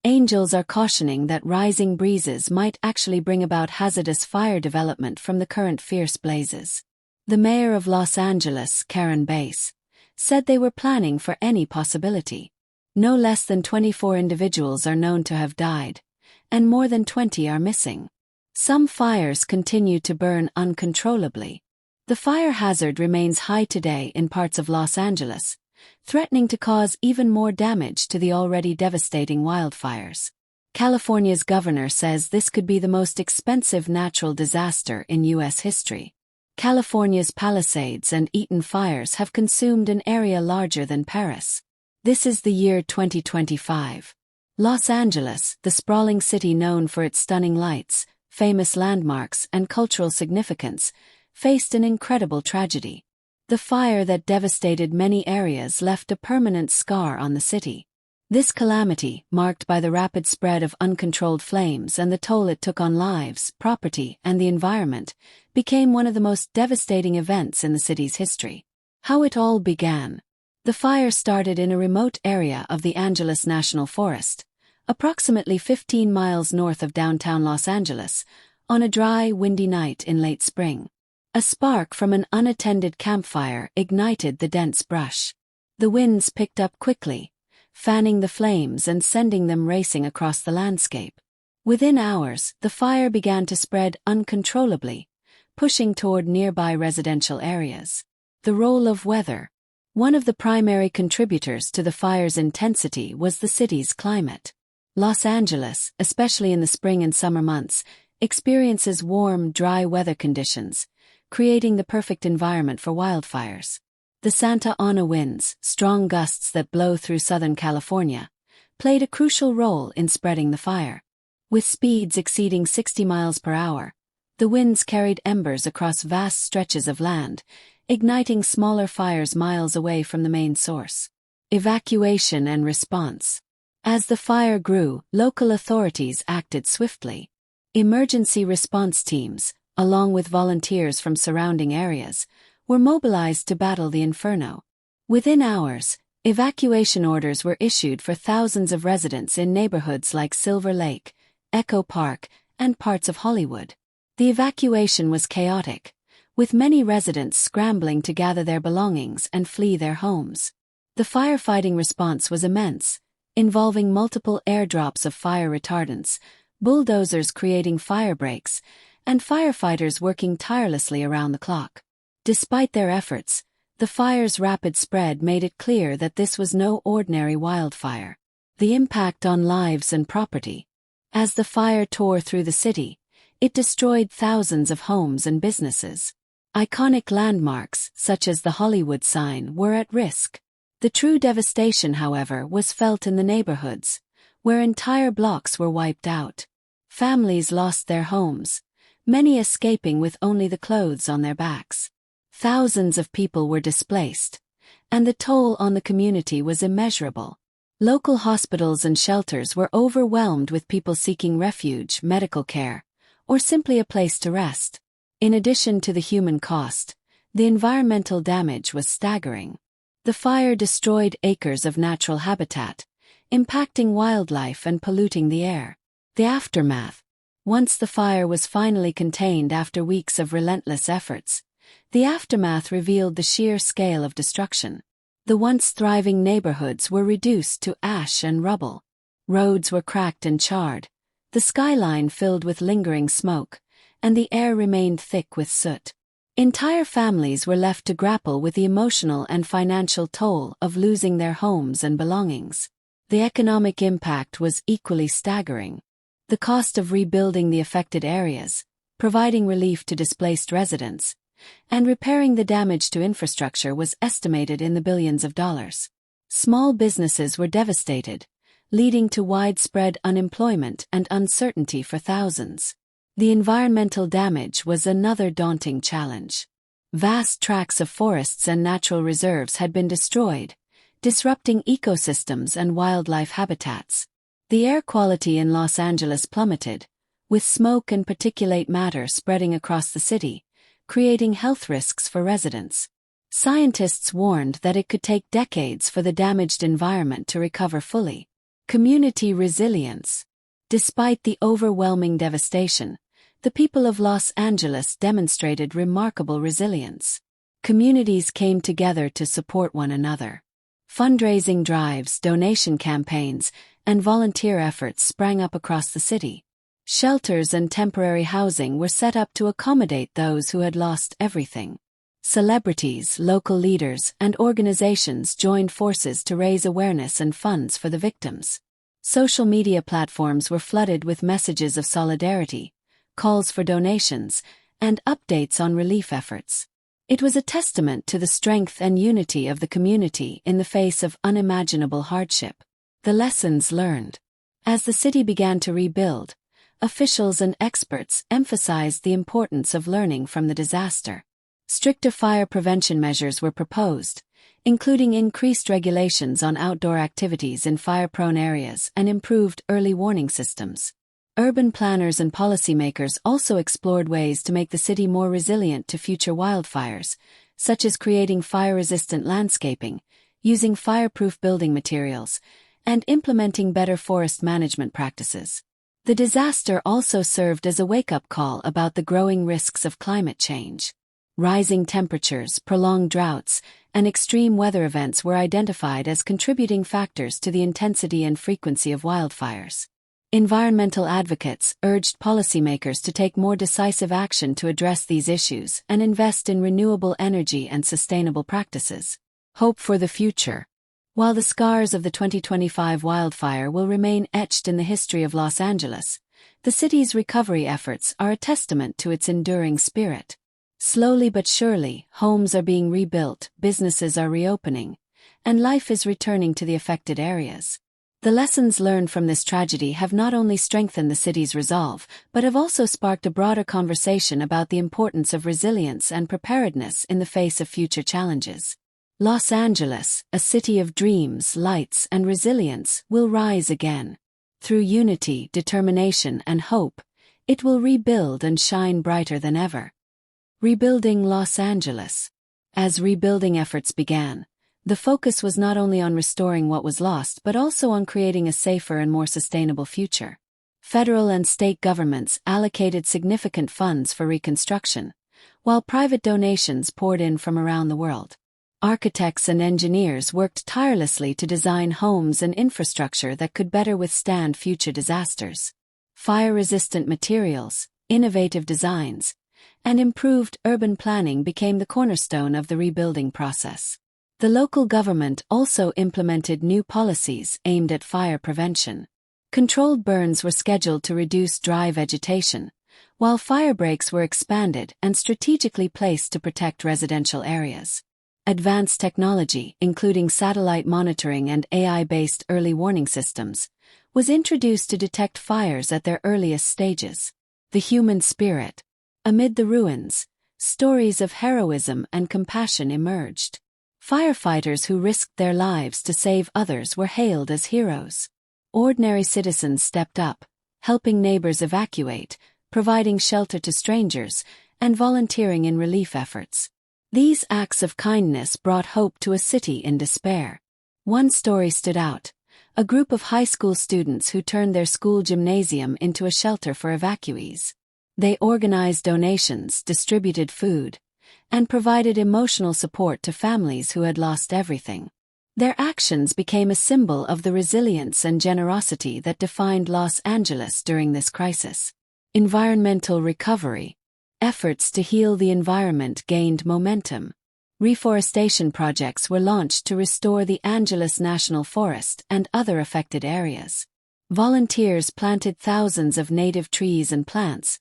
Angels are cautioning that rising breezes might actually bring about hazardous fire development from the current fierce blazes. The mayor of Los Angeles, Karen Bass, said they were planning for any possibility. No less than 24 individuals are known to have died, and more than 20 are missing. Some fires continue to burn uncontrollably. The fire hazard remains high today in parts of Los Angeles, threatening to cause even more damage to the already devastating wildfires. California's governor says this could be the most expensive natural disaster in U.S. history. California's Palisades and Eaton fires have consumed an area larger than Paris. This is the year 2025. Los Angeles, the sprawling city known for its stunning lights, famous landmarks, and cultural significance, faced an incredible tragedy. The fire that devastated many areas left a permanent scar on the city. This calamity, marked by the rapid spread of uncontrolled flames and the toll it took on lives, property, and the environment, became one of the most devastating events in the city's history. How it all began. The fire started in a remote area of the Angeles National Forest, approximately 15 miles north of downtown Los Angeles, on a dry, windy night in late spring. A spark from an unattended campfire ignited the dense brush. The winds picked up quickly, fanning the flames and sending them racing across the landscape. Within hours, the fire began to spread uncontrollably, pushing toward nearby residential areas. The role of weather. One of the primary contributors to the fire's intensity was the city's climate. Los Angeles, especially in the spring and summer months, experiences warm, dry weather conditions, creating the perfect environment for wildfires. The Santa Ana winds, strong gusts that blow through Southern California, played a crucial role in spreading the fire. With speeds exceeding 60 miles per hour, the winds carried embers across vast stretches of land, igniting smaller fires miles away from the main source. Evacuation and response. As the fire grew, local authorities acted swiftly. Emergency response teams, along with volunteers from surrounding areas, were mobilized to battle the inferno. Within hours, evacuation orders were issued for thousands of residents in neighborhoods like Silver Lake, Echo Park, and parts of Hollywood. The evacuation was chaotic, with many residents scrambling to gather their belongings and flee their homes. The firefighting response was immense, involving multiple airdrops of fire retardants, bulldozers creating fire breaks, and firefighters working tirelessly around the clock. Despite their efforts, the fire's rapid spread made it clear that this was no ordinary wildfire. The impact on lives and property. As the fire tore through the city, it destroyed thousands of homes and businesses. Iconic landmarks, such as the Hollywood sign, were at risk. The true devastation, however, was felt in the neighborhoods, where entire blocks were wiped out. Families lost their homes, many escaping with only the clothes on their backs. Thousands of people were displaced, and the toll on the community was immeasurable. Local hospitals and shelters were overwhelmed with people seeking refuge, medical care, or simply a place to rest. In addition to the human cost, the environmental damage was staggering. The fire destroyed acres of natural habitat, impacting wildlife and polluting the air. The aftermath. Once the fire was finally contained after weeks of relentless efforts, the aftermath revealed the sheer scale of destruction. The once thriving neighborhoods were reduced to ash and rubble. Roads were cracked and charred, the skyline filled with lingering smoke, and the air remained thick with soot. Entire families were left to grapple with the emotional and financial toll of losing their homes and belongings. The economic impact was equally staggering. The cost of rebuilding the affected areas, providing relief to displaced residents, and repairing the damage to infrastructure was estimated in the billions of dollars. Small businesses were devastated, leading to widespread unemployment and uncertainty for thousands. The environmental damage was another daunting challenge. Vast tracts of forests and natural reserves had been destroyed, disrupting ecosystems and wildlife habitats. The air quality in Los Angeles plummeted, with smoke and particulate matter spreading across the city, creating health risks for residents. Scientists warned that it could take decades for the damaged environment to recover fully. Community resilience. Despite the overwhelming devastation, the people of Los Angeles demonstrated remarkable resilience. Communities came together to support one another. Fundraising drives, donation campaigns, and volunteer efforts sprang up across the city. Shelters and temporary housing were set up to accommodate those who had lost everything. Celebrities, local leaders, and organizations joined forces to raise awareness and funds for the victims. Social media platforms were flooded with messages of solidarity, calls for donations, and updates on relief efforts. It was a testament to the strength and unity of the community in the face of unimaginable hardship. The lessons learned. As the city began to rebuild, officials and experts emphasized the importance of learning from the disaster. Stricter fire prevention measures were proposed, including increased regulations on outdoor activities in fire-prone areas and improved early warning systems. Urban planners and policymakers also explored ways to make the city more resilient to future wildfires, such as creating fire-resistant landscaping, using fireproof building materials, and implementing better forest management practices. The disaster also served as a wake-up call about the growing risks of climate change. Rising temperatures, prolonged droughts, and extreme weather events were identified as contributing factors to the intensity and frequency of wildfires. Environmental advocates urged policymakers to take more decisive action to address these issues and invest in renewable energy and sustainable practices. Hope for the future. While the scars of the 2025 wildfire will remain etched in the history of Los Angeles, the city's recovery efforts are a testament to its enduring spirit. Slowly but surely, homes are being rebuilt, businesses are reopening, and life is returning to the affected areas. The lessons learned from this tragedy have not only strengthened the city's resolve, but have also sparked a broader conversation about the importance of resilience and preparedness in the face of future challenges. Los Angeles, a city of dreams, lights, and resilience, will rise again. Through unity, determination, and hope, it will rebuild and shine brighter than ever. Rebuilding Los Angeles. As rebuilding efforts began, the focus was not only on restoring what was lost but also on creating a safer and more sustainable future. Federal and state governments allocated significant funds for reconstruction, while private donations poured in from around the world. Architects and engineers worked tirelessly to design homes and infrastructure that could better withstand future disasters. Fire-resistant materials, innovative designs, and improved urban planning became the cornerstone of the rebuilding process. The local government also implemented new policies aimed at fire prevention. Controlled burns were scheduled to reduce dry vegetation, while fire breaks were expanded and strategically placed to protect residential areas. Advanced technology, including satellite monitoring and AI-based early warning systems, was introduced to detect fires at their earliest stages. The human spirit. Amid the ruins, stories of heroism and compassion emerged. Firefighters who risked their lives to save others were hailed as heroes. Ordinary citizens stepped up, helping neighbors evacuate, providing shelter to strangers, and volunteering in relief efforts. These acts of kindness brought hope to a city in despair. One story stood out: a group of high school students who turned their school gymnasium into a shelter for evacuees. They organized donations, distributed food, and provided emotional support to families who had lost everything. Their actions became a symbol of the resilience and generosity that defined Los Angeles during this crisis. Environmental recovery. Efforts to heal the environment gained momentum. Reforestation projects were launched to restore the Angeles National Forest and other affected areas. Volunteers planted thousands of native trees and plants,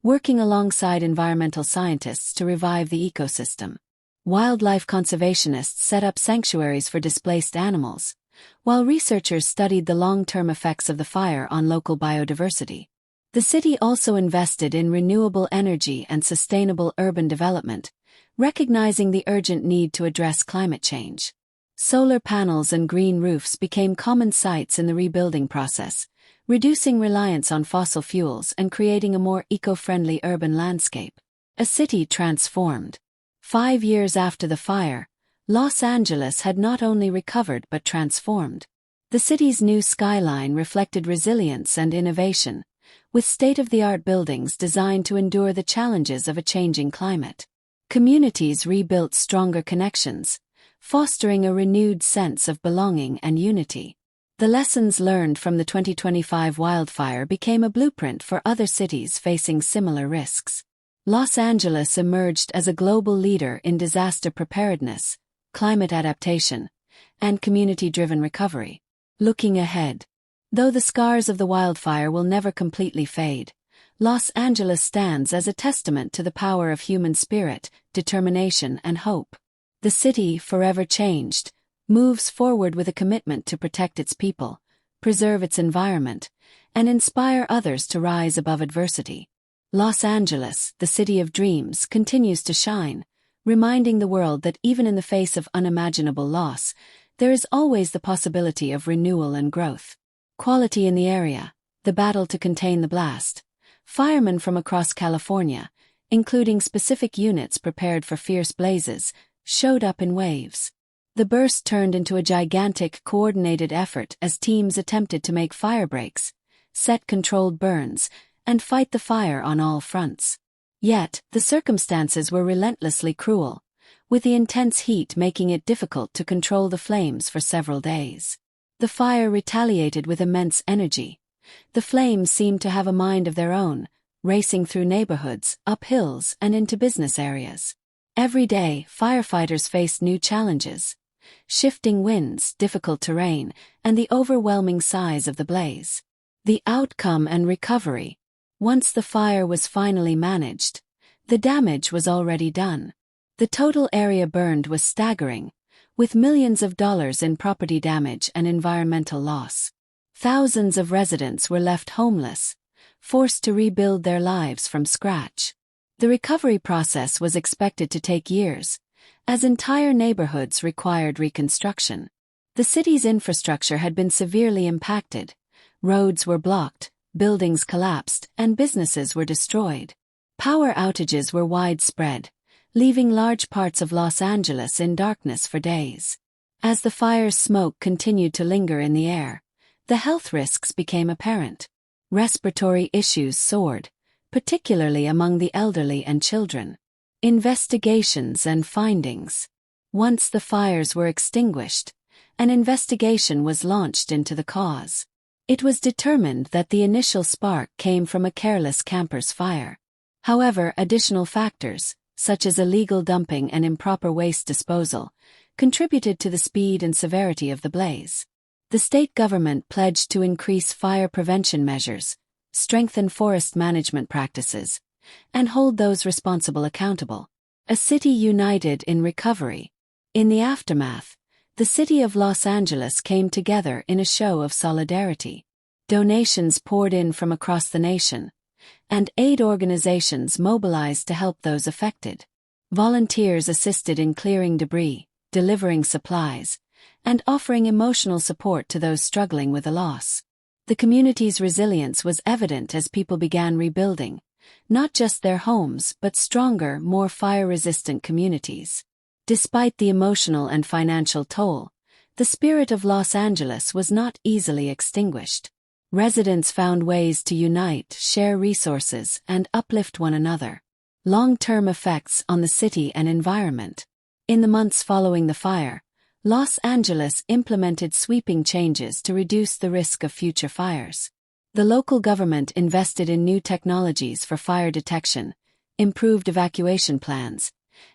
working alongside environmental scientists to revive the ecosystem. Wildlife conservationists set up sanctuaries for displaced animals, while researchers studied the long-term effects of the fire on local biodiversity. The city also invested in renewable energy and sustainable urban development, recognizing the urgent need to address climate change. Solar panels and green roofs became common sights in the rebuilding process, reducing reliance on fossil fuels and creating a more eco-friendly urban landscape. A city transformed. 5 years after the fire, Los Angeles had not only recovered but transformed. The city's new skyline reflected resilience and innovation, with state-of-the-art buildings designed to endure the challenges of a changing climate. Communities rebuilt stronger connections, fostering a renewed sense of belonging and unity. The lessons learned from the 2025 wildfire became a blueprint for other cities facing similar risks. Los Angeles emerged as a global leader in disaster preparedness, climate adaptation, and community-driven recovery. Looking ahead, though the scars of the wildfire will never completely fade, Los Angeles stands as a testament to the power of human spirit, determination, and hope. The city, forever changed, moves forward with a commitment to protect its people, preserve its environment, and inspire others to rise above adversity. Los Angeles, the city of dreams, continues to shine, reminding the world that even in the face of unimaginable loss, there is always the possibility of renewal and growth. Quality in the area, the battle to contain the blast. Firemen from across California, including specific units prepared for fierce blazes, showed up in waves. The burst turned into a gigantic, coordinated effort as teams attempted to make fire breaks, set controlled burns, and fight the fire on all fronts. Yet, the circumstances were relentlessly cruel, with the intense heat making it difficult to control the flames for several days. The fire retaliated with immense energy. The flames seemed to have a mind of their own, racing through neighborhoods, up hills, and into business areas. Every day, firefighters faced new challenges: shifting winds, difficult terrain, and the overwhelming size of the blaze. The outcome and recovery. Once the fire was finally managed, the damage was already done. The total area burned was staggering, with millions of dollars in property damage and environmental loss. Thousands of residents were left homeless, forced to rebuild their lives from scratch. The recovery process was expected to take years, as entire neighborhoods required reconstruction. The city's infrastructure had been severely impacted. Roads were blocked, buildings collapsed, and businesses were destroyed. Power outages were widespread, leaving large parts of Los Angeles in darkness for days. As the fire's smoke continued to linger in the air, the health risks became apparent. Respiratory issues soared, particularly among the elderly and children. Investigations and findings. Once the fires were extinguished, an investigation was launched into the cause. It was determined that the initial spark came from a careless camper's fire. However, additional factors, such as illegal dumping and improper waste disposal, contributed to the speed and severity of the blaze. The state government pledged to increase fire prevention measures, strengthen forest management practices, and hold those responsible accountable. A city united in recovery. In the aftermath, the city of Los Angeles came together in a show of solidarity. Donations poured in from across the nation, and aid organizations mobilized to help those affected. Volunteers assisted in clearing debris, delivering supplies, and offering emotional support to those struggling with a loss. The community's resilience was evident as people began rebuilding, not just their homes but stronger, more fire-resistant communities. Despite the emotional and financial toll, the spirit of Los Angeles was not easily extinguished. Residents found ways to unite, share resources, and uplift one another. Long-term effects on the city and environment. In the months following the fire, Los Angeles implemented sweeping changes to reduce the risk of future fires. The local government invested in new technologies for fire detection, improved evacuation plans,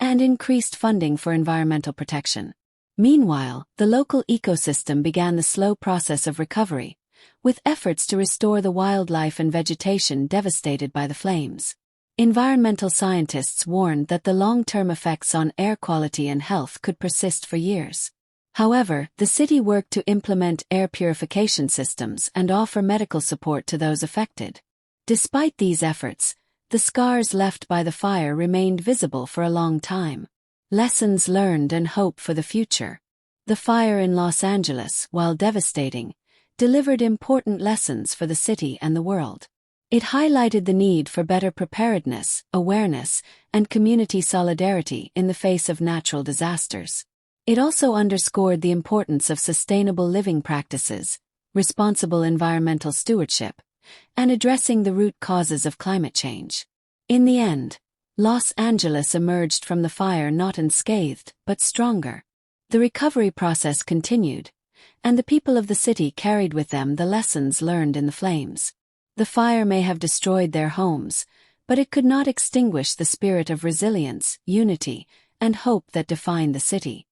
and increased funding for environmental protection. Meanwhile, the local ecosystem began the slow process of recovery, with efforts to restore the wildlife and vegetation devastated by the flames. Environmental scientists warned that the long-term effects on air quality and health could persist for years. However, the city worked to implement air purification systems and offer medical support to those affected. Despite these efforts, the scars left by the fire remained visible for a long time. Lessons learned and hope for the future. The fire in Los Angeles, while devastating, delivered important lessons for the city and the world. It highlighted the need for better preparedness, awareness, and community solidarity in the face of natural disasters. It also underscored the importance of sustainable living practices, responsible environmental stewardship, and addressing the root causes of climate change. In the end, Los Angeles emerged from the fire not unscathed, but stronger. The recovery process continued, and the people of the city carried with them the lessons learned in the flames. The fire may have destroyed their homes, but it could not extinguish the spirit of resilience, unity, and hope that defined the city.